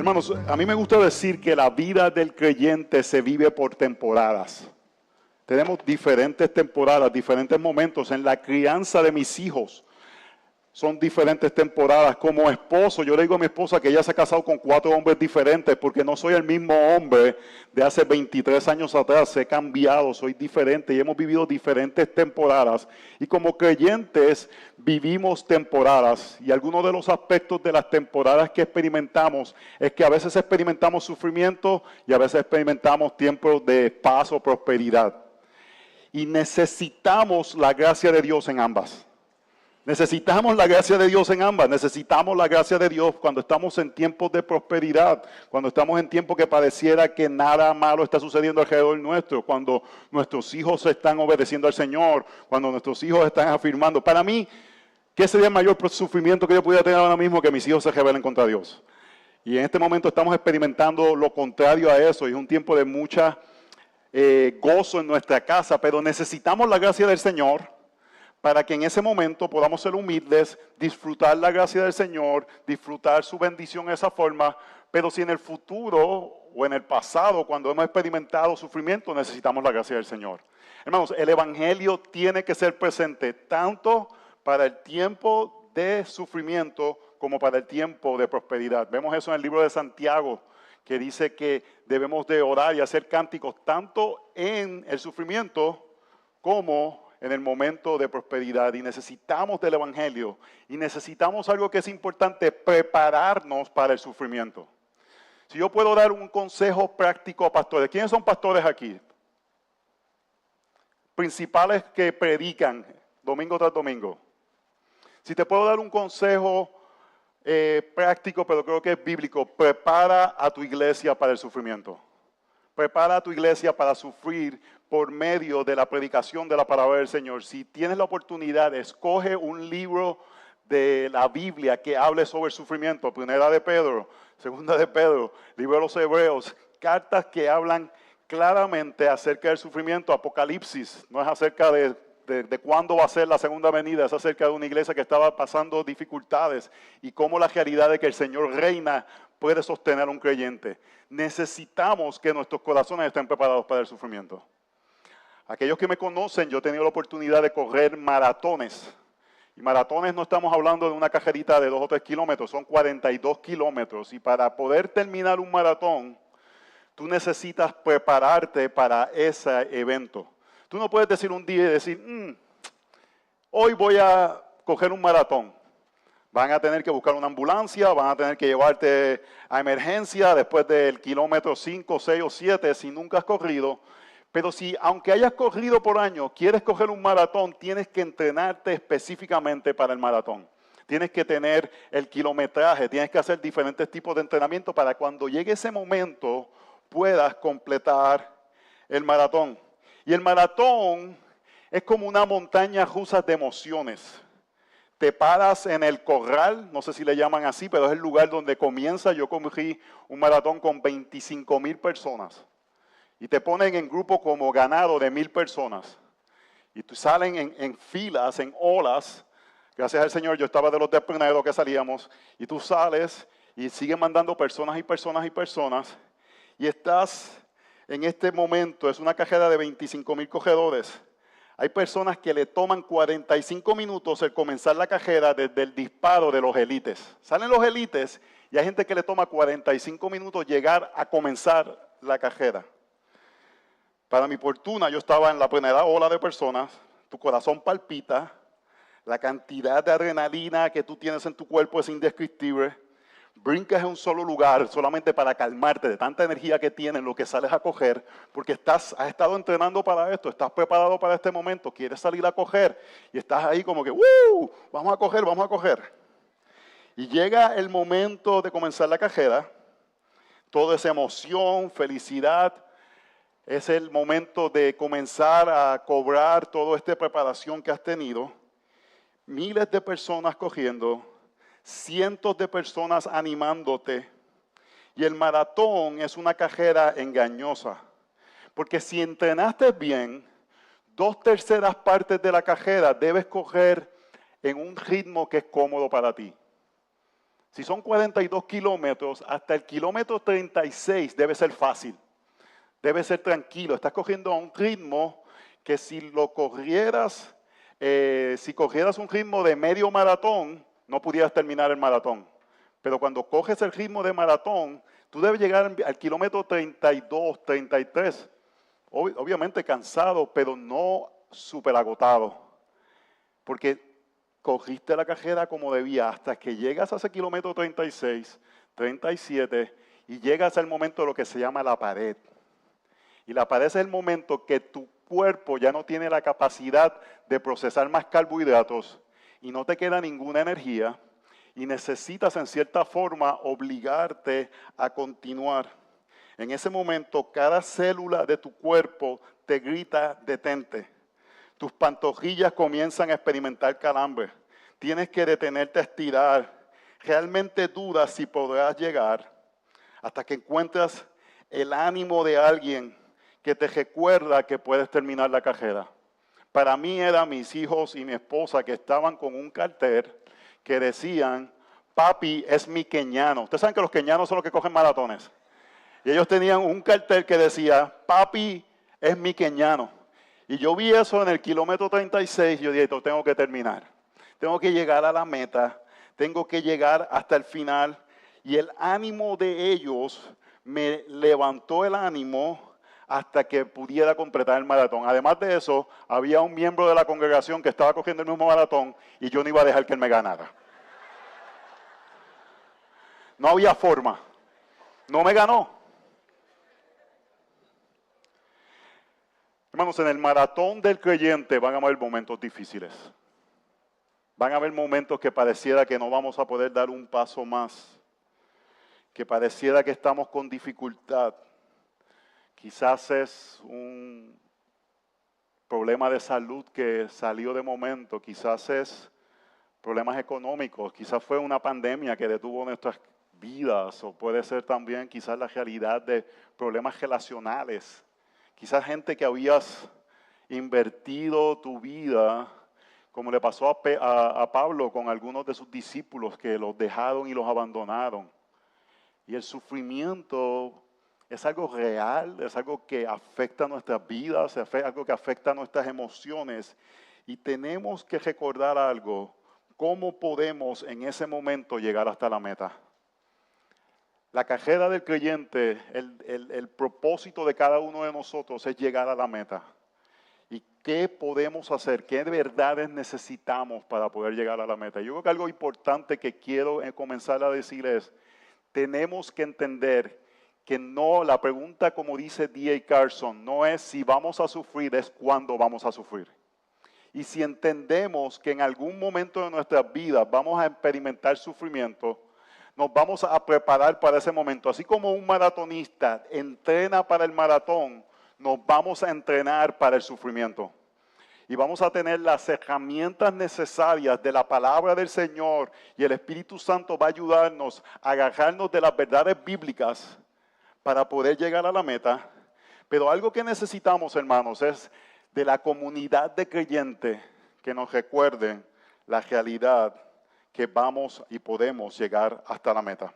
Hermanos, a mí me gusta decir que la vida del creyente se vive por temporadas. Tenemos diferentes temporadas, diferentes momentos. En la crianza de mis hijos son diferentes temporadas. Como esposo, yo le digo a mi esposa que ella se ha casado con 4 hombres diferentes porque no soy el mismo hombre de hace 23 años atrás. He cambiado, soy diferente y hemos vivido diferentes temporadas. Y como creyentes vivimos temporadas. Y algunos de los aspectos de las temporadas que experimentamos es que a veces experimentamos sufrimiento y a veces experimentamos tiempos de paz o prosperidad. Y necesitamos la gracia de Dios en ambas. Necesitamos la gracia de Dios en ambas. Necesitamos la gracia de Dios cuando estamos en tiempos de prosperidad, cuando estamos en tiempos que pareciera que nada malo está sucediendo alrededor nuestro, cuando nuestros hijos están obedeciendo al Señor, cuando nuestros hijos están afirmando. Para mí, ¿qué sería el mayor sufrimiento que yo pudiera tener ahora mismo? Que mis hijos se rebelen contra Dios. Y en este momento estamos experimentando lo contrario a eso. Y es un tiempo de mucha gozo en nuestra casa, pero necesitamos la gracia del Señor para que en ese momento podamos ser humildes, disfrutar la gracia del Señor, disfrutar su bendición de esa forma. Pero si en el futuro o en el pasado, cuando hemos experimentado sufrimiento, necesitamos la gracia del Señor. Hermanos, el Evangelio tiene que ser presente tanto para el tiempo de sufrimiento como para el tiempo de prosperidad. Vemos eso en el libro de Santiago, que dice que debemos de orar y hacer cánticos tanto en el sufrimiento como en el momento de prosperidad. Y necesitamos del Evangelio y necesitamos algo que es importante: prepararnos para el sufrimiento. Si yo puedo dar un consejo práctico a pastores. ¿Quiénes son pastores aquí? Principales que predican domingo tras domingo. Si te puedo dar un consejo práctico, pero creo que es bíblico: prepara a tu iglesia para el sufrimiento. Prepara a tu iglesia para sufrir por medio de la predicación de la palabra del Señor. Si tienes la oportunidad, escoge un libro de la Biblia que hable sobre el sufrimiento. Primera de Pedro, Segunda de Pedro, libro de los Hebreos, cartas que hablan claramente acerca del sufrimiento. Apocalipsis no es acerca de cuándo va a ser la segunda venida, es acerca de una iglesia que estaba pasando dificultades y cómo la realidad de que el Señor reina puede sostener a un creyente. Necesitamos que nuestros corazones estén preparados para el sufrimiento. Aquellos que me conocen, yo he tenido la oportunidad de correr maratones. Y maratones no estamos hablando de una cajerita de 2 o 3 kilómetros, son 42 kilómetros. Y para poder terminar un maratón, tú necesitas prepararte para ese evento. Tú no puedes decir un día y decir, hoy voy a coger un maratón. Van a tener que buscar una ambulancia, van a tener que llevarte a emergencia después del kilómetro 5, 6 o 7 si nunca has corrido. Pero si, aunque hayas corrido por años, quieres coger un maratón, tienes que entrenarte específicamente para el maratón. Tienes que tener el kilometraje, tienes que hacer diferentes tipos de entrenamiento para cuando llegue ese momento puedas completar el maratón. Y el maratón es como una montaña rusa de emociones. Te paras en el corral, no sé si le llaman así, pero es el lugar donde comienza. Yo corrí un maratón con 25,000 personas. Y te ponen en grupo como ganado de 1,000 personas. Y tú salen en filas, en olas. Gracias al Señor, yo estaba de los de primeros que salíamos. Y tú sales y siguen mandando personas y personas y personas. Y estás en este momento, es una carrera de 25,000 corredores. Hay personas que le toman 45 minutos el comenzar la carrera desde el disparo de los élites. Salen los élites y hay gente que le toma 45 minutos llegar a comenzar la carrera. Para mi fortuna, yo estaba en la primera ola de personas, tu corazón palpita, la cantidad de adrenalina que tú tienes en tu cuerpo es indescriptible. Brincas en un solo lugar solamente para calmarte de tanta energía que tienes, lo que sales a coger, porque has estado entrenando para esto, estás preparado para este momento, quieres salir a coger y estás ahí como que, vamos a coger, vamos a coger. Y llega el momento de comenzar la carrera, toda esa emoción, felicidad, es el momento de comenzar a cobrar toda esta preparación que has tenido. Miles de personas corriendo, cientos de personas animándote. Y el maratón es una carrera engañosa. Porque si entrenaste bien, 2/3 partes de la carrera debes correr en un ritmo que es cómodo para ti. Si son 42 kilómetros, hasta el kilómetro 36 debe ser fácil. Debe ser tranquilo. Estás cogiendo a un ritmo que si lo corrieras, si cogieras un ritmo de medio maratón, no pudieras terminar el maratón. Pero cuando coges el ritmo de maratón, tú debes llegar al kilómetro 32, 33. Obviamente cansado, pero no súper agotado. Porque cogiste la carrera como debía hasta que llegas a ese kilómetro 36, 37 y llegas al momento de lo que se llama la pared. Y la pared es el momento que tu cuerpo ya no tiene la capacidad de procesar más carbohidratos y no te queda ninguna energía y necesitas en cierta forma obligarte a continuar. En ese momento cada célula de tu cuerpo te grita detente. Tus pantorrillas comienzan a experimentar calambre. Tienes que detenerte a estirar. Realmente dudas si podrás llegar hasta que encuentras el ánimo de alguien que te recuerda que puedes terminar la carrera. Para mí eran mis hijos y mi esposa que estaban con un cartel que decían, papi es mi queñano. Ustedes saben que los queñanos son los que cogen maratones. Y ellos tenían un cartel que decía, papi es mi queñano. Y yo vi eso en el kilómetro 36 y yo dije, tengo que terminar. Tengo que llegar a la meta, tengo que llegar hasta el final. Y el ánimo de ellos me levantó el ánimo hasta que pudiera completar el maratón. Además de eso, había un miembro de la congregación que estaba cogiendo el mismo maratón y yo no iba a dejar que él me ganara. No había forma. No me ganó. Hermanos, en el maratón del creyente van a haber momentos difíciles. Van a haber momentos que pareciera que no vamos a poder dar un paso más. Que pareciera que estamos con dificultad. Quizás es un problema de salud que salió de momento. Quizás es problemas económicos. Quizás fue una pandemia que detuvo nuestras vidas. O puede ser también quizás la realidad de problemas relacionales. Quizás gente que habías invertido tu vida, como le pasó a Pablo con algunos de sus discípulos que los dejaron y los abandonaron. Y el sufrimiento es algo real, es algo que afecta nuestras vidas, es algo que afecta nuestras emociones. Y tenemos que recordar algo, cómo podemos en ese momento llegar hasta la meta. La carrera del creyente, el propósito de cada uno de nosotros es llegar a la meta. ¿Y qué podemos hacer? ¿Qué verdades necesitamos para poder llegar a la meta? Yo creo que algo importante que quiero comenzar a decir es, tenemos que entender que no, la pregunta como dice D.A. Carson, no es si vamos a sufrir, es cuándo vamos a sufrir. Y si entendemos que en algún momento de nuestras vidas vamos a experimentar sufrimiento, nos vamos a preparar para ese momento. Así como un maratonista entrena para el maratón, nos vamos a entrenar para el sufrimiento. Y vamos a tener las herramientas necesarias de la palabra del Señor y el Espíritu Santo va a ayudarnos a agarrarnos de las verdades bíblicas para poder llegar a la meta. Pero algo que necesitamos, hermanos, es de la comunidad de creyentes que nos recuerden la realidad que vamos y podemos llegar hasta la meta.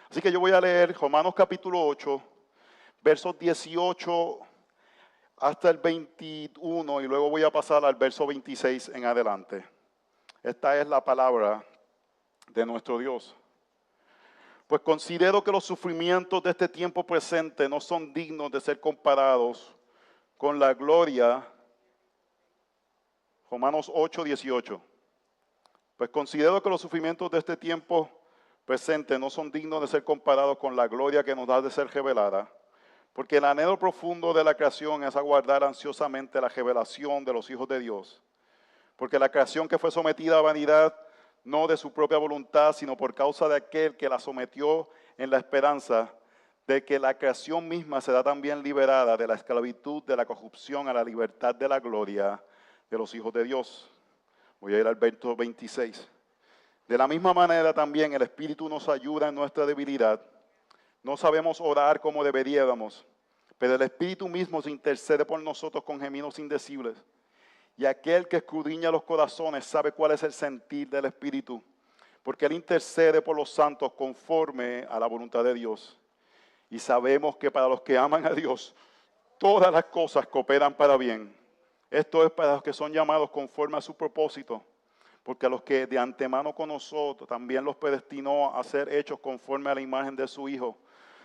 Así que yo voy a leer Romanos capítulo 8, versos 18 hasta el 21 y luego voy a pasar al verso 26 en adelante. Esta es la palabra de nuestro Dios. Pues considero que los sufrimientos de este tiempo presente no son dignos de ser comparados con la gloria. Romanos 8, 18. Pues considero que los sufrimientos de este tiempo presente no son dignos de ser comparados con la gloria que nos da de ser revelada, porque el anhelo profundo de la creación es aguardar ansiosamente la revelación de los hijos de Dios. Porque la creación que fue sometida a vanidad, no de su propia voluntad, sino por causa de aquel que la sometió en la esperanza de que la creación misma será también liberada de la esclavitud, de la corrupción, a la libertad de la gloria de los hijos de Dios. Voy a ir al verso 26. De la misma manera también el Espíritu nos ayuda en nuestra debilidad. No sabemos orar como deberíamos, pero el Espíritu mismo se intercede por nosotros con gemidos indecibles. Y aquel que escudriña los corazones sabe cuál es el sentir del Espíritu, porque Él intercede por los santos conforme a la voluntad de Dios. Y sabemos que para los que aman a Dios, todas las cosas cooperan para bien. Esto es para los que son llamados conforme a su propósito, porque a los que de antemano conoció, también los predestinó a ser hechos conforme a la imagen de su Hijo,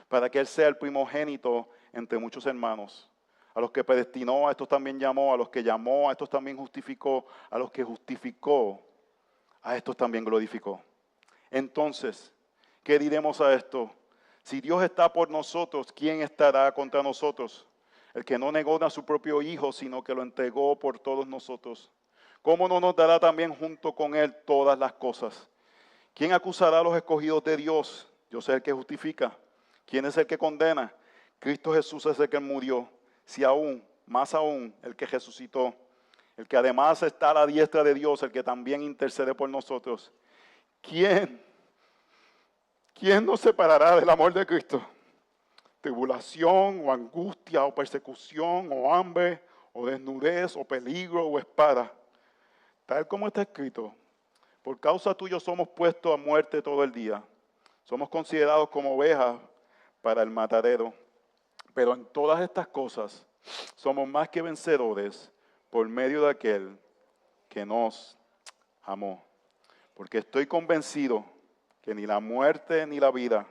para que Él sea el primogénito entre muchos hermanos. A los que predestinó, a estos también llamó, a los que llamó, a estos también justificó, a los que justificó, a estos también glorificó. Entonces, ¿qué diremos a esto? Si Dios está por nosotros, ¿quién estará contra nosotros? El que no negó a su propio Hijo, sino que lo entregó por todos nosotros. ¿Cómo no nos dará también junto con Él todas las cosas? ¿Quién acusará a los escogidos de Dios? Dios es el que justifica. ¿Quién es el que condena? Cristo Jesús es el que murió. Si aún, más aún, el que resucitó. El que además está a la diestra de Dios, el que también intercede por nosotros. ¿Quién nos separará del amor de Cristo? Tribulación, o angustia, o persecución, o hambre, o desnudez, o peligro, o espada. Tal como está escrito, por causa tuya somos puestos a muerte todo el día. Somos considerados como ovejas para el matadero. Pero en todas estas cosas somos más que vencedores por medio de aquel que nos amó. Porque estoy convencido que ni la muerte ni la vida,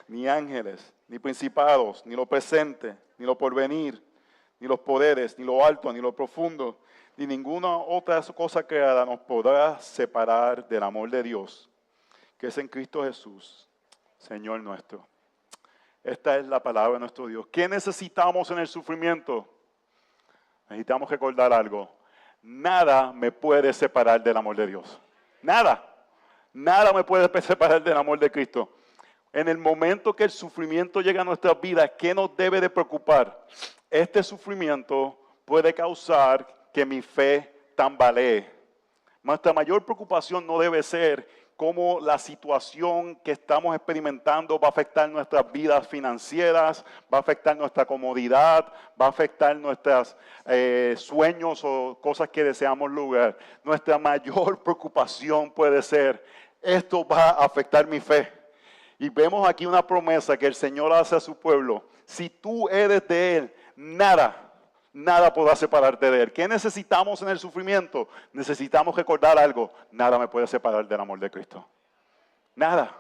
ni ángeles, ni principados, ni lo presente, ni lo porvenir, ni los poderes, ni lo alto, ni lo profundo, ni ninguna otra cosa creada nos podrá separar del amor de Dios, que es en Cristo Jesús, Señor nuestro. Esta es la palabra de nuestro Dios. ¿Qué necesitamos en el sufrimiento? Necesitamos recordar algo. Nada me puede separar del amor de Dios. Nada. Nada me puede separar del amor de Cristo. En el momento que el sufrimiento llega a nuestras vidas, ¿qué nos debe de preocupar? Este sufrimiento puede causar que mi fe tambalee. Nuestra mayor preocupación no debe ser cómo la situación que estamos experimentando va a afectar nuestras vidas financieras, va a afectar nuestra comodidad, va a afectar nuestros sueños o cosas que deseamos lograr. Nuestra mayor preocupación puede ser, esto va a afectar mi fe. Y vemos aquí una promesa que el Señor hace a su pueblo. Si tú eres de Él, nada podrá separarte de Él. ¿Qué necesitamos en el sufrimiento? Necesitamos recordar algo. Nada me puede separar del amor de Cristo. Nada.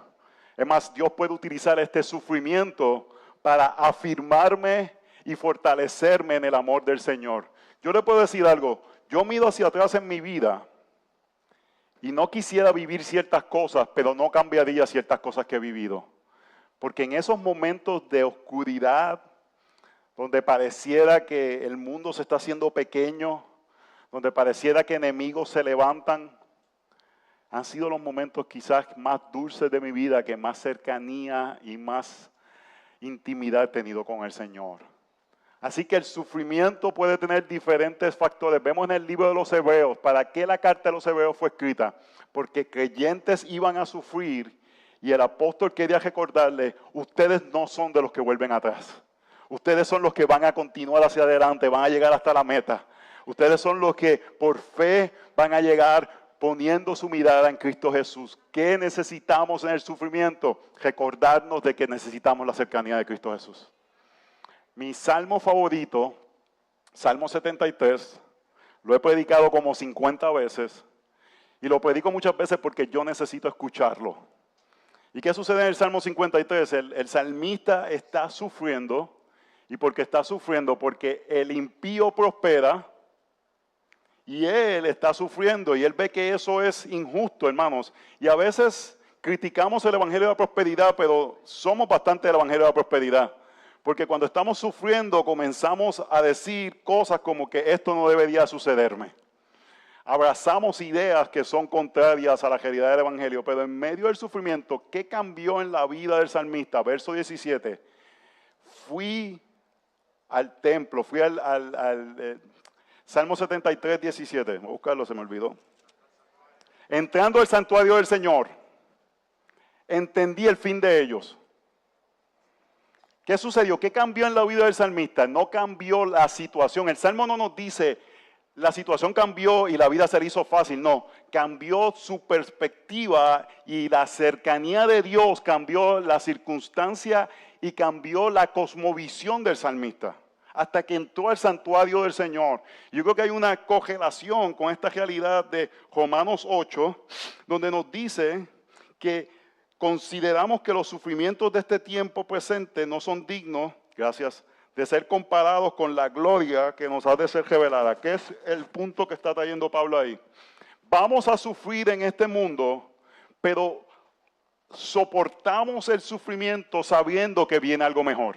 Es más, Dios puede utilizar este sufrimiento para afirmarme y fortalecerme en el amor del Señor. Yo le puedo decir algo. Yo miro hacia atrás en mi vida y no quisiera vivir ciertas cosas, pero no cambiaría ciertas cosas que he vivido. Porque en esos momentos de oscuridad, donde pareciera que el mundo se está haciendo pequeño, donde pareciera que enemigos se levantan, han sido los momentos quizás más dulces de mi vida, que más cercanía y más intimidad he tenido con el Señor. Así que el sufrimiento puede tener diferentes factores. Vemos en el libro de los Hebreos, ¿para qué la carta de los Hebreos fue escrita? Porque creyentes iban a sufrir y el apóstol quería recordarles, ustedes no son de los que vuelven atrás. Ustedes son los que van a continuar hacia adelante, van a llegar hasta la meta. Ustedes son los que por fe van a llegar poniendo su mirada en Cristo Jesús. ¿Qué necesitamos en el sufrimiento? Recordarnos de que necesitamos la cercanía de Cristo Jesús. Mi salmo favorito, Salmo 73, lo he predicado como 50 veces y lo predico muchas veces porque yo necesito escucharlo. ¿Y qué sucede en el Salmo 53? El salmista está sufriendo. ¿Y por qué está sufriendo? Porque el impío prospera y él está sufriendo y él ve que eso es injusto, hermanos. Y a veces criticamos el evangelio de la prosperidad, pero somos bastante del evangelio de la prosperidad. Porque cuando estamos sufriendo comenzamos a decir cosas como que esto no debería sucederme. Abrazamos ideas que son contrarias a la realidad del evangelio, pero en medio del sufrimiento, ¿qué cambió en la vida del salmista? Verso 17. Fui al templo, fui al Salmo 73, 17. Voy a buscarlo, se me olvidó. Entrando al santuario del Señor, entendí el fin de ellos. ¿Qué sucedió? ¿Qué cambió en la vida del salmista? No cambió la situación. El Salmo no nos dice la situación cambió y la vida se le hizo fácil. No, cambió su perspectiva y la cercanía de Dios cambió la circunstancia y cambió la cosmovisión del salmista. Hasta que entró al santuario del Señor. Yo creo que hay una correlación con esta realidad de Romanos 8, donde nos dice que consideramos que los sufrimientos de este tiempo presente no son dignos, gracias, de ser comparados con la gloria que nos ha de ser revelada, que es el punto que está trayendo Pablo ahí. Vamos a sufrir en este mundo, pero soportamos el sufrimiento sabiendo que viene algo mejor.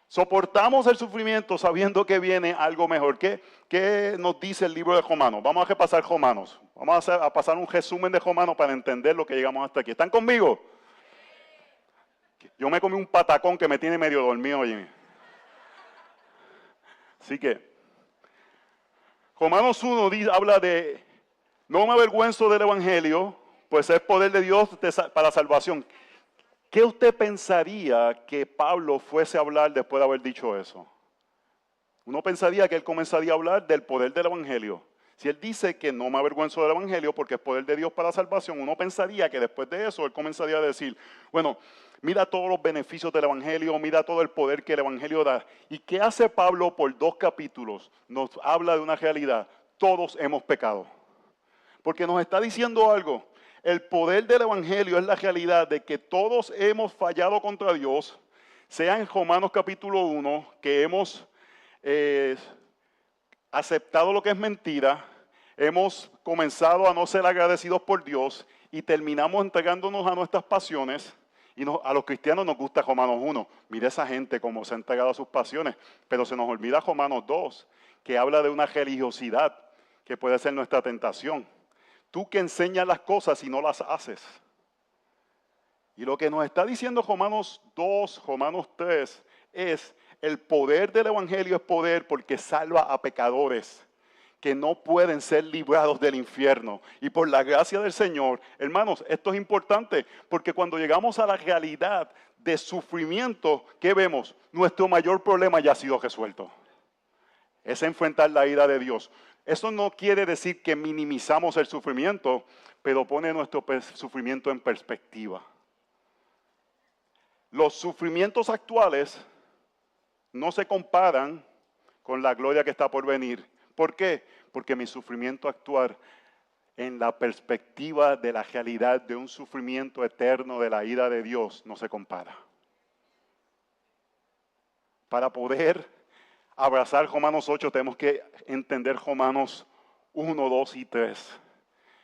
Soportamos el sufrimiento sabiendo que viene algo mejor. ¿Qué nos dice el libro de Romanos? Vamos a repasar Romanos. Vamos a pasar un resumen de Romanos para entender lo que llegamos hasta aquí. ¿Están conmigo? Yo me comí un patacón que me tiene medio dormido, oye. Así que, Romanos 1 habla de, no me avergüenzo del Evangelio, pues es poder de Dios para salvación. ¿Qué usted pensaría que Pablo fuese a hablar después de haber dicho eso? Uno pensaría que él comenzaría a hablar del poder del Evangelio. Si él dice que no me avergüenzo del Evangelio porque es poder de Dios para salvación, uno pensaría que después de eso él comenzaría a decir, bueno, mira todos los beneficios del Evangelio, mira todo el poder que el Evangelio da. ¿Y qué hace Pablo por 2 capítulos? Nos habla de una realidad. Todos hemos pecado. Porque nos está diciendo algo. El poder del Evangelio es la realidad de que todos hemos fallado contra Dios, sea en Romanos capítulo 1, que hemos aceptado lo que es mentira, hemos comenzado a no ser agradecidos por Dios y terminamos entregándonos a nuestras pasiones. Y a los cristianos nos gusta Romanos 1. Mira esa gente cómo se ha entregado a sus pasiones. Pero se nos olvida Romanos 2, que habla de una religiosidad que puede ser nuestra tentación. Tú que enseñas las cosas y no las haces. Y lo que nos está diciendo Romanos 2, Romanos 3, es el poder del Evangelio es poder porque salva a pecadores que no pueden ser librados del infierno. Y por la gracia del Señor, hermanos, esto es importante porque cuando llegamos a la realidad de sufrimiento, ¿qué vemos? Nuestro mayor problema ya ha sido resuelto. Es enfrentar la ira de Dios. Eso no quiere decir que minimizamos el sufrimiento, pero pone nuestro sufrimiento en perspectiva. Los sufrimientos actuales no se comparan con la gloria que está por venir. ¿Por qué? Porque mi sufrimiento actual en la perspectiva de la realidad de un sufrimiento eterno de la ira de Dios no se compara. Para poder abrazar Romanos 8 tenemos que entender Romanos 1, 2 y 3.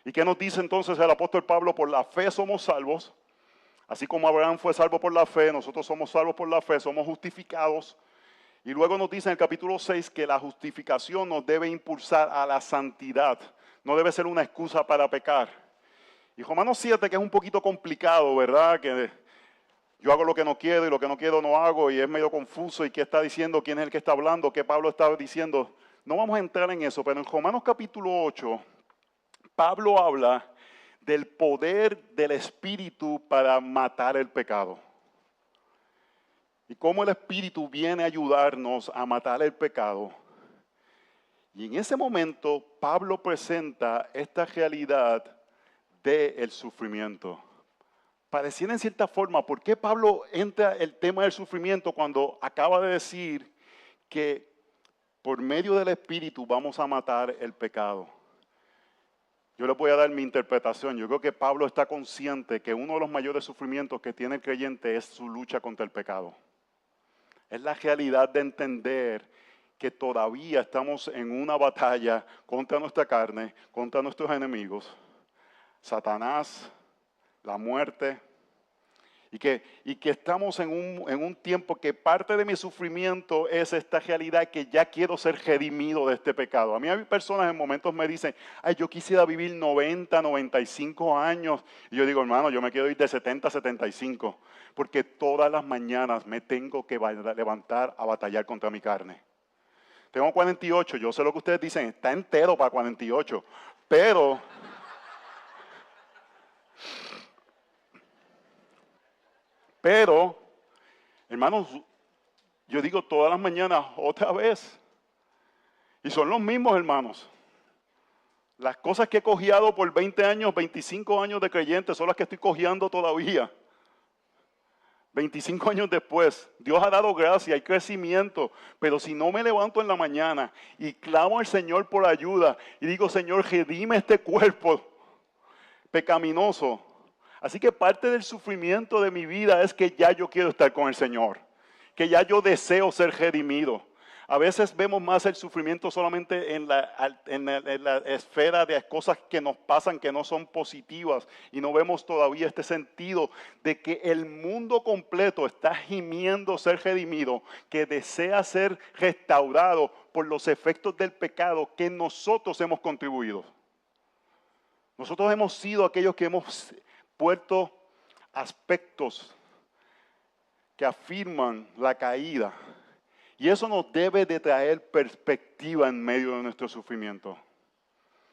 ¿Y qué nos dice entonces el apóstol Pablo? Por la fe somos salvos. Así como Abraham fue salvo por la fe, nosotros somos salvos por la fe, somos justificados. Y luego nos dice en el capítulo 6 que la justificación nos debe impulsar a la santidad. No debe ser una excusa para pecar. Y Romanos 7, que es un poquito complicado, ¿verdad? Que yo hago lo que no quiero y lo que no quiero no hago y es medio confuso. ¿Y qué está diciendo? ¿Quién es el que está hablando? ¿Qué Pablo está diciendo? No vamos a entrar en eso, pero en Romanos capítulo 8, Pablo habla del poder del Espíritu para matar el pecado. Y cómo el Espíritu viene a ayudarnos a matar el pecado. Y en ese momento Pablo presenta esta realidad del sufrimiento. Pareciera en cierta forma, ¿por qué Pablo entra el tema del sufrimiento cuando acaba de decir que por medio del Espíritu vamos a matar el pecado? Yo les voy a dar mi interpretación. Yo creo que Pablo está consciente que uno de los mayores sufrimientos que tiene el creyente es su lucha contra el pecado. Es la realidad de entender que todavía estamos en una batalla contra nuestra carne, contra nuestros enemigos, Satanás, la muerte, y que estamos en un tiempo que parte de mi sufrimiento es esta realidad que ya quiero ser redimido de este pecado. A mí hay personas en momentos me dicen, ay, yo quisiera vivir 90, 95 años. Y yo digo, hermano, yo me quiero ir de 70 a 75, porque todas las mañanas me tengo que levantar a batallar contra mi carne. Tengo 48, yo sé lo que ustedes dicen, está entero para 48, pero hermanos, yo digo todas las mañanas, otra vez. Y son los mismos, hermanos. Las cosas que he cojeado por 20 años, 25 años de creyente, son las que estoy cojeando todavía. 25 años después, Dios ha dado gracia, hay crecimiento, pero si no me levanto en la mañana y clamo al Señor por ayuda y digo, Señor, redime este cuerpo pecaminoso. Así que parte del sufrimiento de mi vida es que ya yo quiero estar con el Señor, que ya yo deseo ser redimido. A veces vemos más el sufrimiento solamente en la esfera de cosas que nos pasan que no son positivas y no vemos todavía este sentido de que el mundo completo está gimiendo ser redimido, que desea ser restaurado por los efectos del pecado que nosotros hemos contribuido. Nosotros hemos sido aquellos que hemos puesto aspectos que afirman la caída. Y eso nos debe de traer perspectiva en medio de nuestro sufrimiento.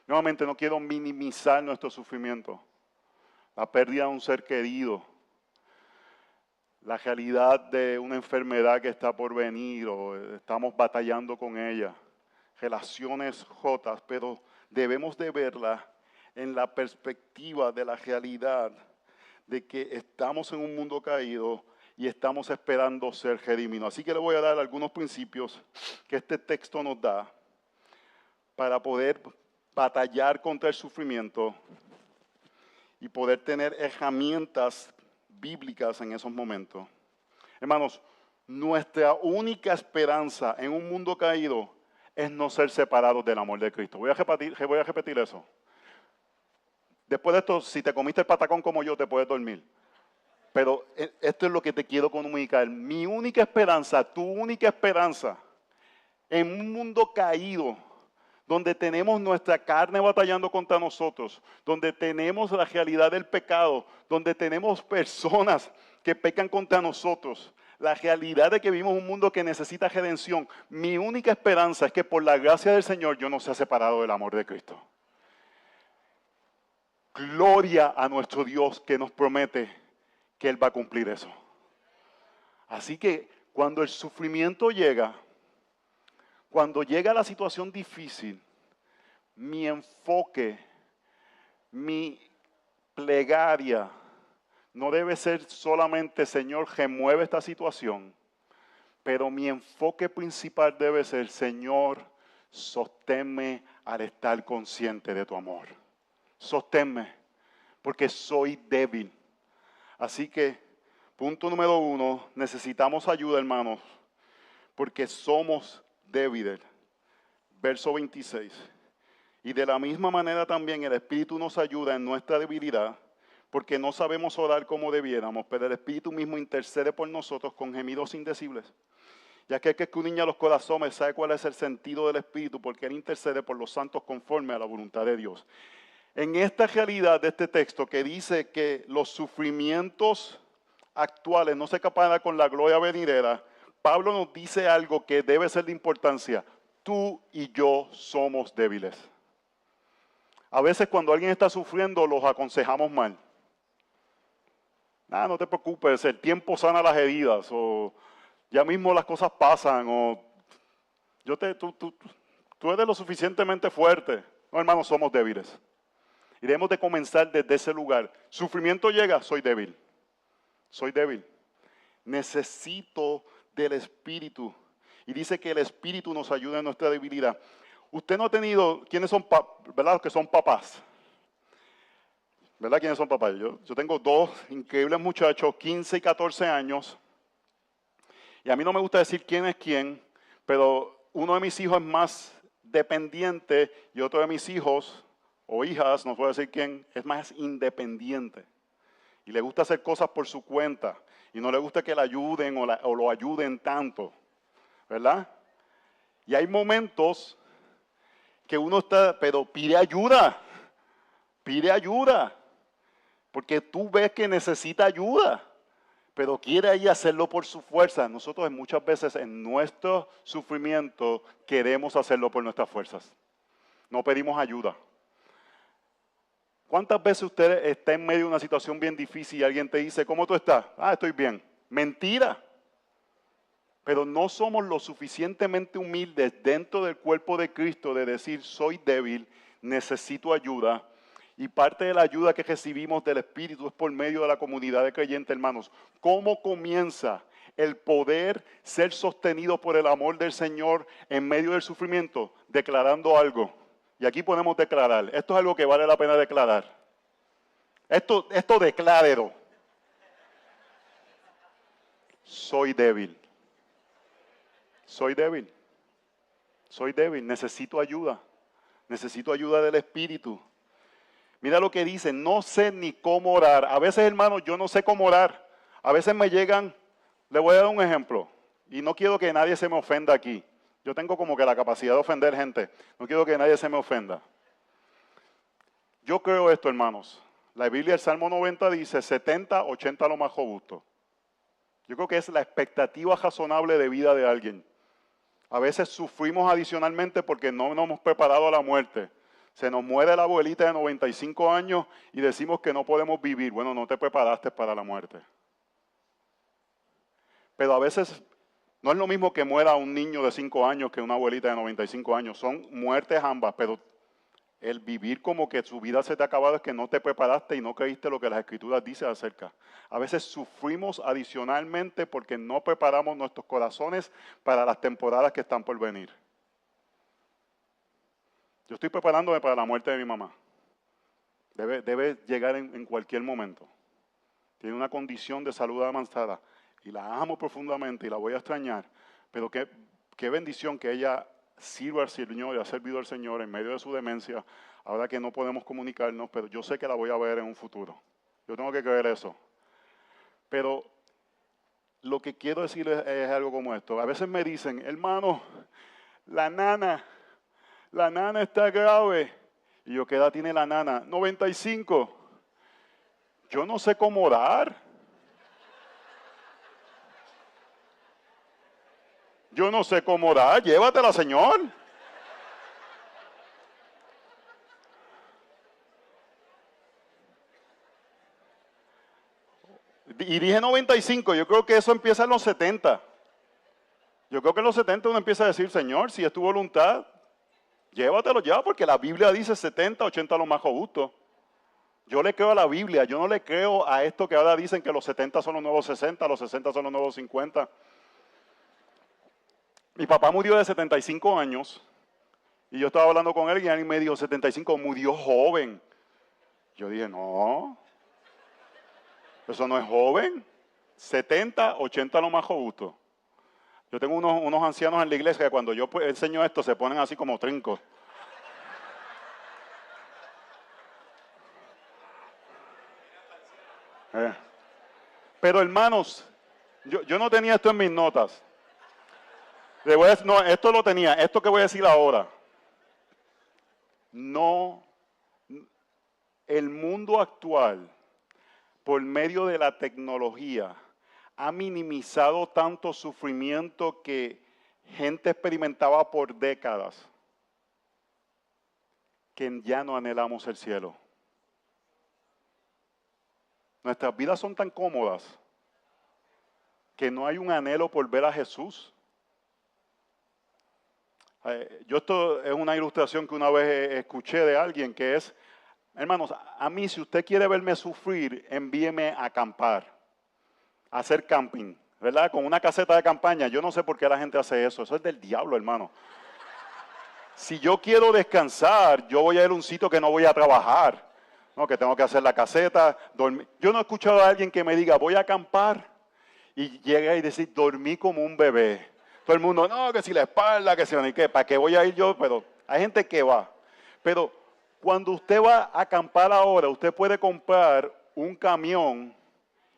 Nuevamente no quiero minimizar nuestro sufrimiento. La pérdida de un ser querido. La realidad de una enfermedad que está por venir o estamos batallando con ella. Relaciones rotas, pero debemos de verla en la perspectiva de la realidad de que estamos en un mundo caído y estamos esperando ser redimidos. Así que le voy a dar algunos principios que este texto nos da para poder batallar contra el sufrimiento y poder tener herramientas bíblicas en esos momentos. Hermanos, nuestra única esperanza en un mundo caído es no ser separados del amor de Cristo. Voy a repetir eso. Después de esto, si te comiste el patacón como yo, te puedes dormir. Pero esto es lo que te quiero comunicar. Mi única esperanza, tu única esperanza, en un mundo caído, donde tenemos nuestra carne batallando contra nosotros, donde tenemos la realidad del pecado, donde tenemos personas que pecan contra nosotros, la realidad de que vivimos un mundo que necesita redención. Mi única esperanza es que por la gracia del Señor yo no sea separado del amor de Cristo. Gloria a nuestro Dios que nos promete que Él va a cumplir eso. Así que cuando el sufrimiento llega, cuando llega la situación difícil, mi enfoque, mi plegaria, no debe ser solamente, Señor, remueve esta situación, pero mi enfoque principal debe ser, Señor, sosténme al estar consciente de tu amor. Sosténme, porque soy débil. Así que, punto número 1, necesitamos ayuda, hermanos, porque somos débiles. Verso 26. Y de la misma manera también el Espíritu nos ayuda en nuestra debilidad, porque no sabemos orar como debiéramos, pero el Espíritu mismo intercede por nosotros con gemidos indecibles. Ya que el que escudriña los corazones sabe cuál es el sentido del Espíritu, porque Él intercede por los santos conforme a la voluntad de Dios. En esta realidad de este texto que dice que los sufrimientos actuales no se comparan con la gloria venidera, Pablo nos dice algo que debe ser de importancia. Tú y yo somos débiles. A veces cuando alguien está sufriendo los aconsejamos mal. No te preocupes, el tiempo sana las heridas, o ya mismo las cosas pasan, o tú eres lo suficientemente fuerte. No, hermanos, somos débiles. Y debemos de comenzar desde ese lugar. Sufrimiento llega, soy débil. Soy débil. Necesito del Espíritu. Y dice que el Espíritu nos ayuda en nuestra debilidad. Usted no ha tenido, ¿quiénes son, verdad? Los que son papás. ¿Verdad? ¿Quiénes son papás? Yo tengo 2 increíbles muchachos, 15 y 14 años. Y a mí no me gusta decir quién es quién, pero uno de mis hijos es más dependiente y otro de mis hijos o hijas, no puedo decir quién, es más independiente. Y le gusta hacer cosas por su cuenta. Y no le gusta que la ayuden o lo ayuden tanto. ¿Verdad? Y hay momentos que uno está, pero pide ayuda. Pide ayuda. Porque tú ves que necesita ayuda. Pero quiere ahí hacerlo por su fuerza. Nosotros muchas veces en nuestro sufrimiento queremos hacerlo por nuestras fuerzas. No pedimos ayuda. ¿Cuántas veces usted está en medio de una situación bien difícil y alguien te dice, ¿cómo tú estás? Estoy bien. Mentira. pero no somos lo suficientemente humildes dentro del cuerpo de Cristo de decir, soy débil, necesito ayuda. Y parte de la ayuda que recibimos del Espíritu es por medio de la comunidad de creyentes, hermanos. ¿Cómo comienza el poder ser sostenido por el amor del Señor en medio del sufrimiento? Declarando algo. Y aquí podemos declarar. Esto es algo que vale la pena declarar. Esto declárelo. Soy débil. Soy débil. Soy débil. Necesito ayuda. Necesito ayuda del Espíritu. Mira lo que dice. No sé ni cómo orar. A veces, hermanos, yo no sé cómo orar. A veces me llegan. Le voy a dar un ejemplo. Y no quiero que nadie se me ofenda aquí. Yo tengo como que la capacidad de ofender gente. No quiero que nadie se me ofenda. Yo creo esto, hermanos. La Biblia, el Salmo 90 dice 70, 80 lo más robusto. Yo creo que es la expectativa razonable de vida de alguien. A veces sufrimos adicionalmente porque no nos hemos preparado a la muerte. Se nos muere la abuelita de 95 años y decimos que no podemos vivir. Bueno, no te preparaste para la muerte. Pero a veces no es lo mismo que muera un niño de 5 años que una abuelita de 95 años. Son muertes ambas, pero el vivir como que su vida se te ha acabado es que no te preparaste y no creíste lo que las Escrituras dicen acerca. A veces sufrimos adicionalmente porque no preparamos nuestros corazones para las temporadas que están por venir. Yo estoy preparándome para la muerte de mi mamá. Debe llegar en cualquier momento. Tiene una condición de salud avanzada y la amo profundamente y la voy a extrañar. Pero qué bendición que ella sirva al Señor y ha servido al Señor en medio de su demencia, ahora que no podemos comunicarnos, pero yo sé que la voy a ver en un futuro. Yo tengo que creer eso. Pero lo que quiero decirles es algo como esto. A veces me dicen, hermano, la nana está grave. Y yo, ¿qué edad tiene la nana? 95. Yo no sé cómo orar. Yo no sé cómo orar. Llévatela, Señor. Y dije 95. Yo creo que eso empieza en los 70. Yo creo que en los 70 uno empieza a decir, Señor, si es tu voluntad, llévatelo ya, porque la Biblia dice 70, 80 lo más robusto. Yo le creo a la Biblia, yo no le creo a esto que ahora dicen que los 70 son los nuevos 60, los 60 son los nuevos 50. Mi papá murió de 75 años y yo estaba hablando con él y alguien me dijo, 75, murió joven. Yo dije, no, eso no es joven. 70, 80 lo más robusto. Yo tengo unos ancianos en la iglesia que cuando yo enseño esto se ponen así como trincos. Pero hermanos, yo no tenía esto en mis notas. No, esto lo tenía, esto que voy a decir ahora. No, el mundo actual, por medio de la tecnología, ha minimizado tanto sufrimiento que gente experimentaba por décadas, que ya no anhelamos el cielo. Nuestras vidas son tan cómodas que no hay un anhelo por ver a Jesús. Esto es una ilustración que una vez escuché de alguien que es, hermanos, a mí si usted quiere verme sufrir, envíeme a acampar, a hacer camping, ¿verdad? Con una caseta de campaña. Yo no sé por qué la gente hace eso. Eso es del diablo, hermano. Si yo quiero descansar, yo voy a ir a un sitio que no voy a trabajar, ¿no? Que tengo que hacer la caseta, dormir. Yo no he escuchado a alguien que me diga, voy a acampar, y llega y decir, dormí como un bebé. Todo el mundo, no, que si la espalda, que si no, ni qué, ¿para qué voy a ir yo? Pero hay gente que va. Pero cuando usted va a acampar ahora, usted puede comprar un camión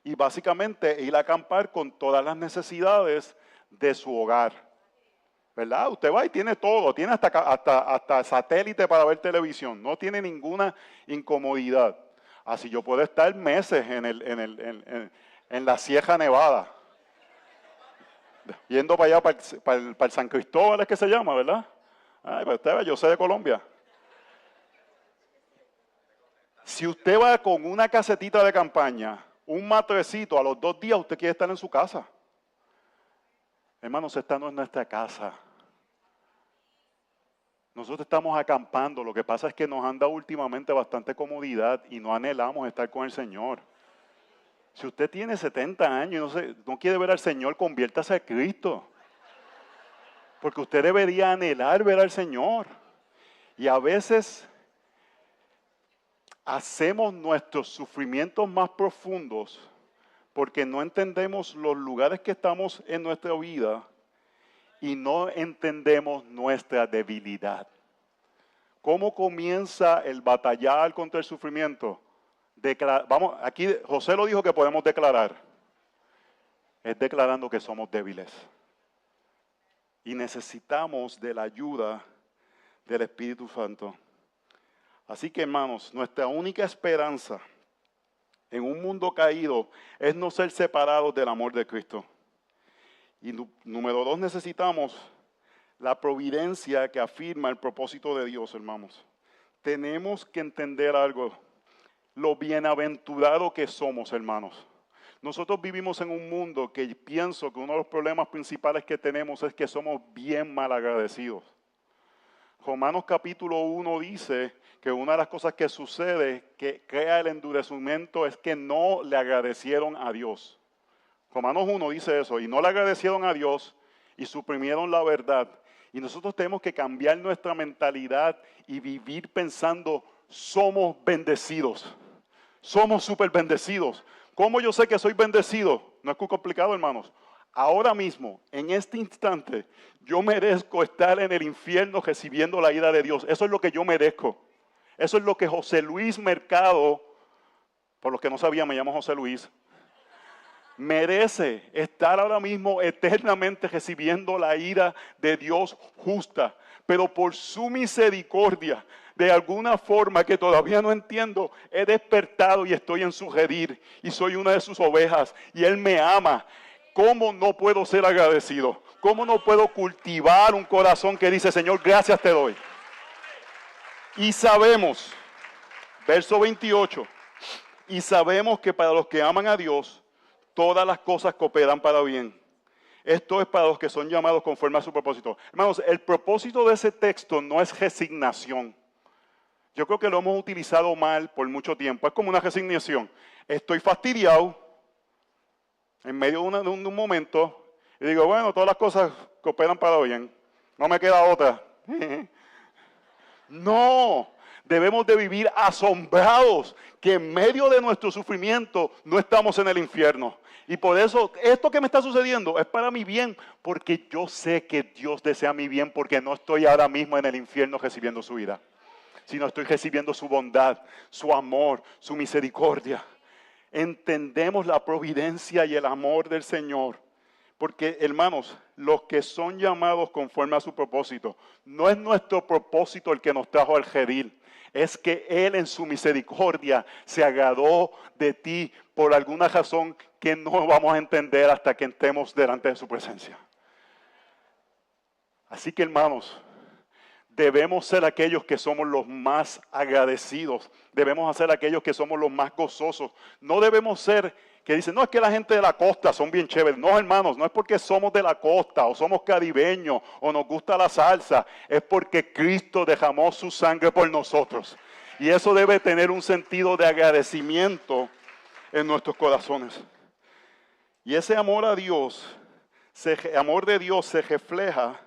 y básicamente ir a acampar con todas las necesidades de su hogar. ¿Verdad? Usted va y tiene todo, tiene hasta satélite para ver televisión, no tiene ninguna incomodidad. Así yo puedo estar meses en la Sierra Nevada, yendo para allá, para el San Cristóbal es que se llama, ¿verdad? Ay, pero usted ve, yo sé de Colombia. Si usted va con una casetita de campaña, un matrecito, a los 2 días usted quiere estar en su casa. Hermanos, esta no es nuestra casa. Nosotros estamos acampando. Lo que pasa es que nos han dado últimamente bastante comodidad y no anhelamos estar con el Señor. Si usted tiene 70 años y no quiere ver al Señor, conviértase a Cristo. Porque usted debería anhelar ver al Señor. Y a veces hacemos nuestros sufrimientos más profundos porque no entendemos los lugares que estamos en nuestra vida y no entendemos nuestra debilidad. ¿Cómo comienza el batallar contra el sufrimiento? Vamos, aquí José lo dijo que podemos declarar. Es declarando que somos débiles. Y necesitamos de la ayuda del Espíritu Santo. Así que, hermanos, nuestra única esperanza en un mundo caído es no ser separados del amor de Cristo. Y número 2, necesitamos la providencia que afirma el propósito de Dios, hermanos. Tenemos que entender algo, lo bienaventurado que somos, hermanos. Nosotros vivimos en un mundo que pienso que uno de los problemas principales que tenemos es que somos bien malagradecidos. Romanos capítulo 1 dice que una de las cosas que sucede, que crea el endurecimiento, es que no le agradecieron a Dios. Romanos 1 dice eso, y no le agradecieron a Dios y suprimieron la verdad. Y nosotros tenemos que cambiar nuestra mentalidad y vivir pensando, somos bendecidos. Somos súper bendecidos. ¿Cómo yo sé que soy bendecido? No es complicado, hermanos. Ahora mismo, en este instante, yo merezco estar en el infierno recibiendo la ira de Dios. Eso es lo que yo merezco. Eso es lo que José Luis Mercado, por los que no sabían, me llamo José Luis, merece estar ahora mismo eternamente recibiendo la ira de Dios justa. Pero por su misericordia, de alguna forma que todavía no entiendo, he despertado y estoy en su redil y soy una de sus ovejas y Él me ama. ¿Cómo no puedo ser agradecido? ¿Cómo no puedo cultivar un corazón que dice, Señor, gracias te doy? Y sabemos, verso 28, y sabemos que para los que aman a Dios, todas las cosas cooperan para bien. Esto es para los que son llamados conforme a su propósito. Hermanos, el propósito de ese texto no es resignación. Yo creo que lo hemos utilizado mal por mucho tiempo. Es como una resignación. Estoy fastidiado en medio de un momento y digo, bueno, todas las cosas cooperan para bien. No me queda otra. No, debemos de vivir asombrados que en medio de nuestro sufrimiento no estamos en el infierno. Y por eso, esto que me está sucediendo es para mi bien, porque yo sé que Dios desea mi bien, porque no estoy ahora mismo en el infierno recibiendo su ira, sino estoy recibiendo su bondad, su amor, su misericordia. Entendemos la providencia y el amor del Señor. Porque, hermanos, los que son llamados conforme a su propósito, no es nuestro propósito el que nos trajo al redil. Es que Él en su misericordia se agradó de ti por alguna razón que no vamos a entender hasta que entremos delante de su presencia. Así que, hermanos, debemos ser aquellos que somos los más agradecidos. Debemos ser aquellos que somos los más gozosos. No debemos ser que dicen, no, es que la gente de la costa son bien chéveres. No, hermanos, no es porque somos de la costa o somos caribeños o nos gusta la salsa. Es porque Cristo derramó su sangre por nosotros. Y eso debe tener un sentido de agradecimiento en nuestros corazones. Y ese amor a Dios, amor de Dios se refleja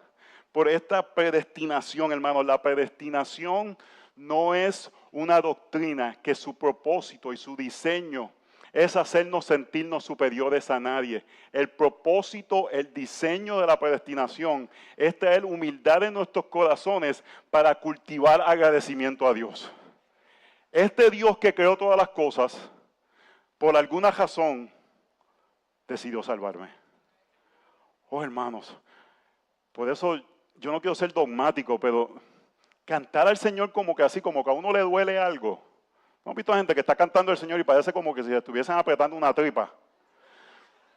por esta predestinación, hermanos. La predestinación no es una doctrina que su propósito y su diseño es hacernos sentirnos superiores a nadie. El propósito, el diseño de la predestinación es traer humildad en nuestros corazones para cultivar agradecimiento a Dios. Este Dios que creó todas las cosas, por alguna razón, decidió salvarme. Oh, hermanos, por eso yo no quiero ser dogmático, pero cantar al Señor como que así, como que a uno le duele algo. ¿No han visto gente que está cantando al Señor y parece como que si estuviesen apretando una tripa?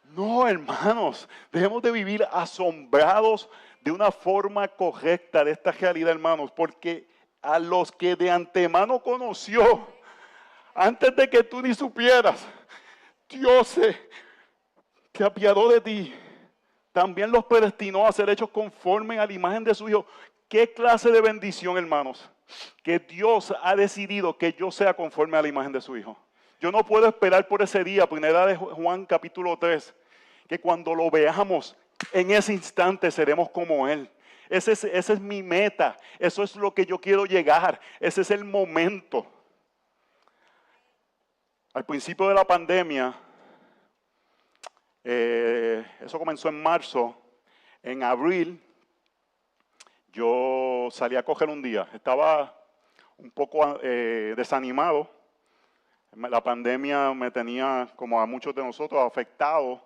No, hermanos, debemos de vivir asombrados de una forma correcta de esta realidad, hermanos, porque a los que de antemano conoció, antes de que tú ni supieras, Dios se apiadó de ti, también los predestinó a ser hechos conforme a la imagen de su Hijo. ¿Qué clase de bendición, hermanos? Que Dios ha decidido que yo sea conforme a la imagen de su Hijo. Yo no puedo esperar por ese día, primera de Juan capítulo 3, que cuando lo veamos, en ese instante seremos como Él. Esa es mi meta, eso es lo que yo quiero llegar, ese es el momento. Al principio de la pandemia, eso comenzó en marzo, en abril, yo salí a coger un día, estaba un poco desanimado, la pandemia me tenía, como a muchos de nosotros, afectados,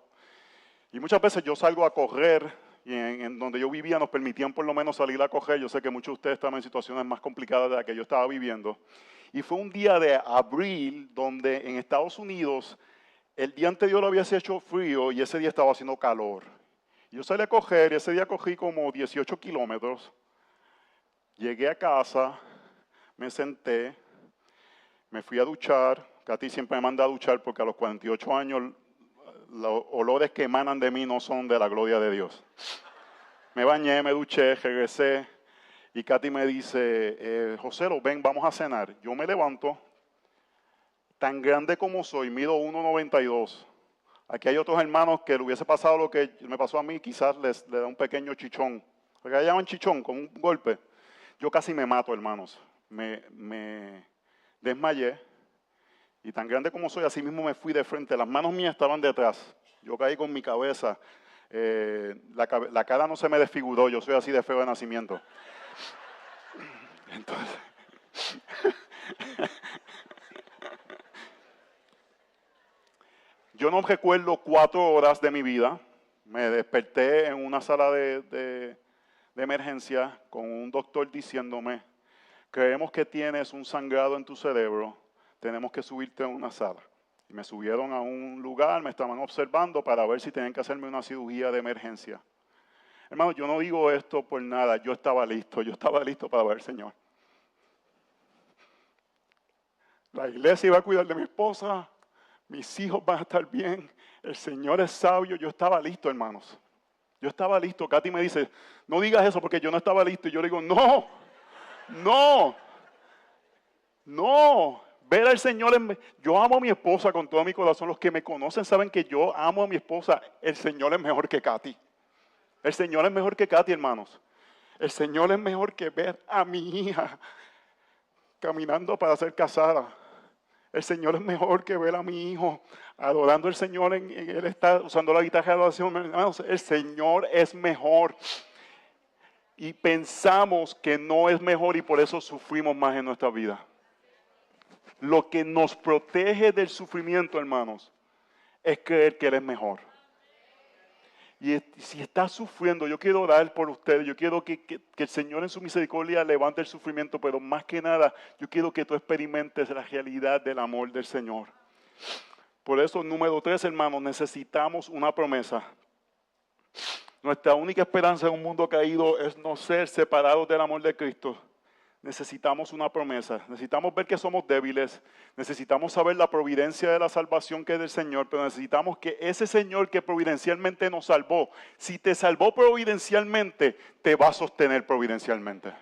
y muchas veces yo salgo a correr, y en donde yo vivía nos permitían por lo menos salir a correr. Yo sé que muchos de ustedes estaban en situaciones más complicadas de las que yo estaba viviendo. Y fue un día de abril donde en Estados Unidos el día anterior había hecho frío y ese día estaba haciendo calor. Yo salí a correr y ese día cogí como 18 kilómetros. Llegué a casa, me senté, me fui a duchar. Katy siempre me manda a duchar porque a los 48 años los olores que emanan de mí no son de la gloria de Dios. Me bañé, me duché, regresé y Katy me dice, José, ven, vamos a cenar. Yo me levanto, tan grande como soy, mido 1,92. Aquí hay otros hermanos que le hubiese pasado lo que me pasó a mí, quizás le da un pequeño chichón. Porque allá llaman chichón, con un golpe. Yo casi me mato, hermanos. Me desmayé. Y tan grande como soy, así mismo me fui de frente. Las manos mías estaban detrás. Yo caí con mi cabeza. La cara no se me desfiguró. Yo soy así de feo de nacimiento. Entonces, yo no recuerdo 4 horas de mi vida. Me desperté en una sala de emergencia con un doctor diciéndome, creemos que tienes un sangrado en tu cerebro. Tenemos que subirte a una sala. Y me subieron a un lugar, me estaban observando para ver si tenían que hacerme una cirugía de emergencia. Hermano, yo no digo esto por nada, yo estaba listo para ver al Señor. La iglesia iba a cuidar de mi esposa, mis hijos van a estar bien, el Señor es sabio, yo estaba listo, hermanos. Yo estaba listo. Katy me dice, no digas eso porque yo no estaba listo. Y yo le digo, no. Ver al Señor, yo amo a mi esposa con todo mi corazón. Los que me conocen saben que yo amo a mi esposa. El Señor es mejor que Katy. El Señor es mejor que Katy, hermanos. El Señor es mejor que ver a mi hija caminando para ser casada. El Señor es mejor que ver a mi hijo adorando al Señor. Él está usando la guitarra de adoración. Hermanos, el Señor es mejor. Y pensamos que no es mejor y por eso sufrimos más en nuestra vida. Lo que nos protege del sufrimiento, hermanos, es creer que Él es mejor. Y si estás sufriendo, yo quiero orar por ustedes. Yo quiero que el Señor en su misericordia levante el sufrimiento, pero más que nada, yo quiero que tú experimentes la realidad del amor del Señor. Por eso, número 3, hermanos, necesitamos una promesa. Nuestra única esperanza en un mundo caído es no ser separados del amor de Cristo. Necesitamos una promesa, necesitamos ver que somos débiles, necesitamos saber la providencia de la salvación que es del Señor, pero necesitamos que ese Señor que providencialmente nos salvó, si te salvó providencialmente, te va a sostener providencialmente.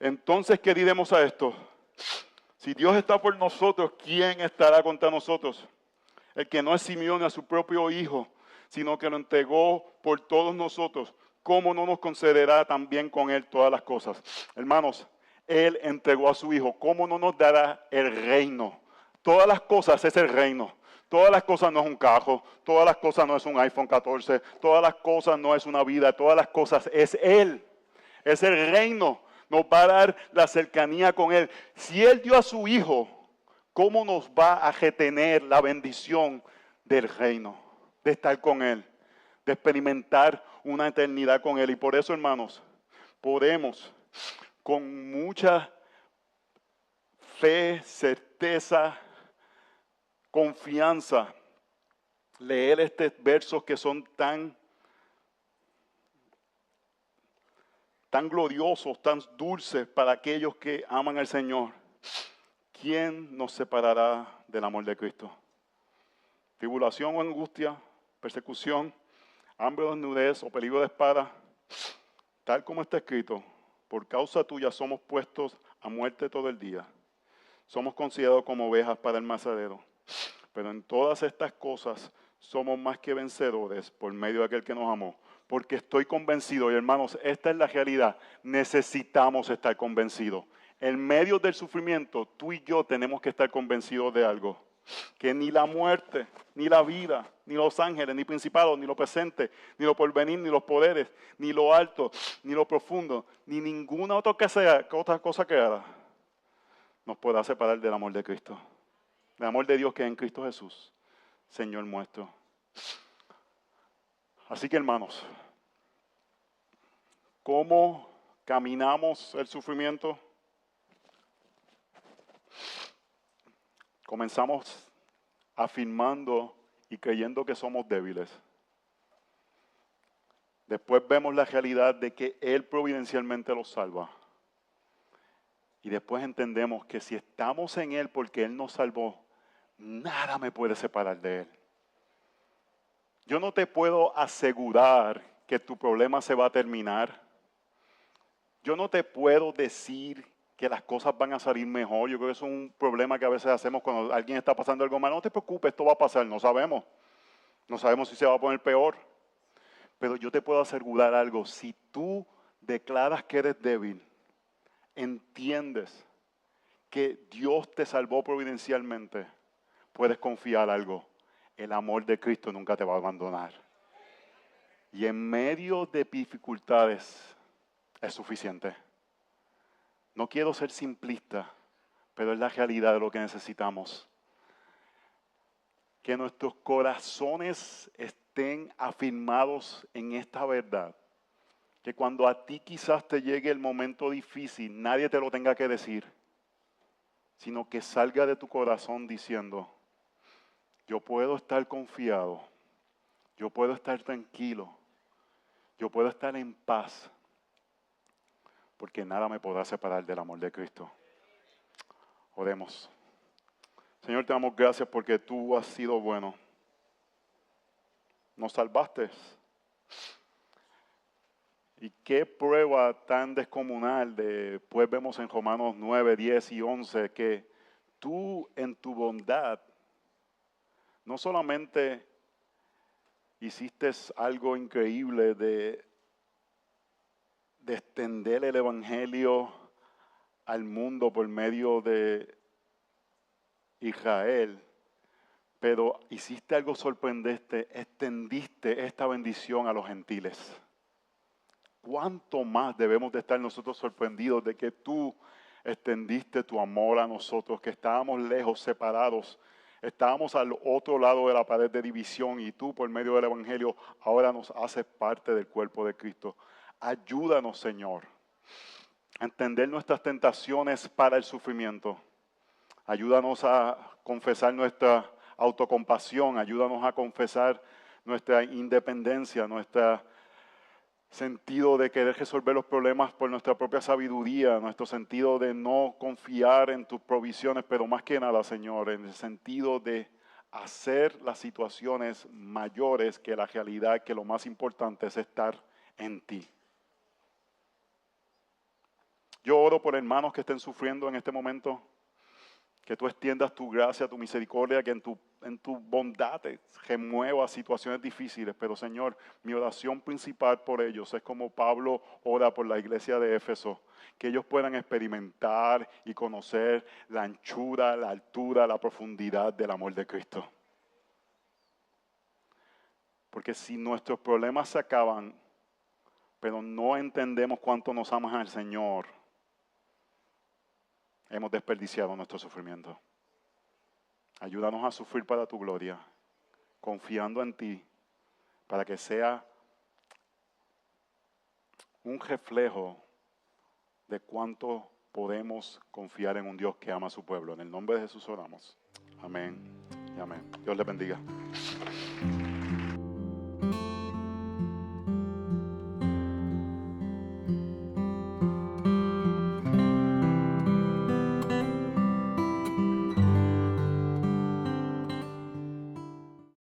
Entonces, ¿qué diremos a esto? Si Dios está por nosotros, ¿quién estará contra nosotros? El que no eximió a su propio Hijo, sino que lo entregó por todos nosotros. ¿Cómo no nos concederá también con Él todas las cosas? Hermanos, Él entregó a su Hijo. ¿Cómo no nos dará el reino? Todas las cosas es el reino. Todas las cosas no es un carro. Todas las cosas no es un iPhone 14. Todas las cosas no es una vida. Todas las cosas es Él. Es el reino. Nos va a dar la cercanía con Él. Si Él dio a su Hijo, ¿cómo nos va a retener la bendición del reino? De estar con Él. De experimentar una eternidad con Él. Y por eso, hermanos, podemos con mucha fe, certeza, confianza, leer estos versos que son tan gloriosos, tan dulces para aquellos que aman al Señor. ¿Quién nos separará del amor de Cristo? ¿Tribulación o angustia? persecución, hambre o desnudez o peligro de espada, tal como está escrito, por causa tuya somos puestos a muerte todo el día. Somos considerados como ovejas para el matadero. Pero en todas estas cosas somos más que vencedores por medio de aquel que nos amó. Porque estoy convencido, y hermanos, esta es la realidad. Necesitamos estar convencidos. En medio del sufrimiento, tú y yo tenemos que estar convencidos de algo. Que ni la muerte, ni la vida, ni los ángeles, ni principados, ni lo presente, ni lo porvenir, ni los poderes, ni lo alto, ni lo profundo, ni ninguna otra cosa que haga, nos podrá separar del amor de Cristo. Del amor de Dios que es en Cristo Jesús, Señor nuestro. Así que, hermanos, ¿cómo caminamos el sufrimiento? Comenzamos afirmando y creyendo que somos débiles. Después vemos la realidad de que Él providencialmente los salva. Y después entendemos que si estamos en Él porque Él nos salvó, nada me puede separar de Él. Yo no te puedo asegurar que tu problema se va a terminar. Yo no te puedo decir que las cosas van a salir mejor. Yo creo que eso es un problema que a veces hacemos cuando alguien está pasando algo mal. No te preocupes, esto va a pasar. No sabemos. No sabemos si se va a poner peor. Pero yo te puedo asegurar algo. Si tú declaras que eres débil, entiendes que Dios te salvó providencialmente, puedes confiar algo. El amor de Cristo nunca te va a abandonar. Y en medio de dificultades es suficiente. No quiero ser simplista, pero es la realidad de lo que necesitamos. Que nuestros corazones estén afirmados en esta verdad. Que cuando a ti quizás te llegue el momento difícil, nadie te lo tenga que decir, sino que salga de tu corazón diciendo, yo puedo estar confiado, yo puedo estar tranquilo, yo puedo estar en paz, porque nada me podrá separar del amor de Cristo. Oremos. Señor, te damos gracias porque tú has sido bueno. Nos salvaste. Y qué prueba tan descomunal. Después vemos en Romanos 9, 10 y 11 que tú en tu bondad no solamente hiciste algo increíble de extender el evangelio al mundo por medio de Israel, pero hiciste algo sorprendente, extendiste esta bendición a los gentiles. ¿Cuánto más debemos de estar nosotros sorprendidos de que tú extendiste tu amor a nosotros, que estábamos lejos, separados, estábamos al otro lado de la pared de división y tú por medio del evangelio ahora nos haces parte del cuerpo de Cristo? Ayúdanos, Señor, a entender nuestras tentaciones para el sufrimiento. Ayúdanos a confesar nuestra autocompasión. Ayúdanos a confesar nuestra independencia, nuestro sentido de querer resolver los problemas por nuestra propia sabiduría, nuestro sentido de no confiar en tus provisiones, pero más que nada, Señor, en el sentido de hacer las situaciones mayores que la realidad, que lo más importante es estar en ti. Yo oro por hermanos que estén sufriendo en este momento, que tú extiendas tu gracia, tu misericordia, que en tu bondad te remuevas situaciones difíciles. Pero Señor, mi oración principal por ellos es como Pablo ora por la iglesia de Éfeso, que ellos puedan experimentar y conocer la anchura, la altura, la profundidad del amor de Cristo. Porque si nuestros problemas se acaban, pero no entendemos cuánto nos amas al Señor, hemos desperdiciado nuestro sufrimiento. Ayúdanos a sufrir para tu gloria, confiando en ti, para que sea un reflejo de cuánto podemos confiar en un Dios que ama a su pueblo. En el nombre de Jesús oramos. Amén y amén. Dios les bendiga.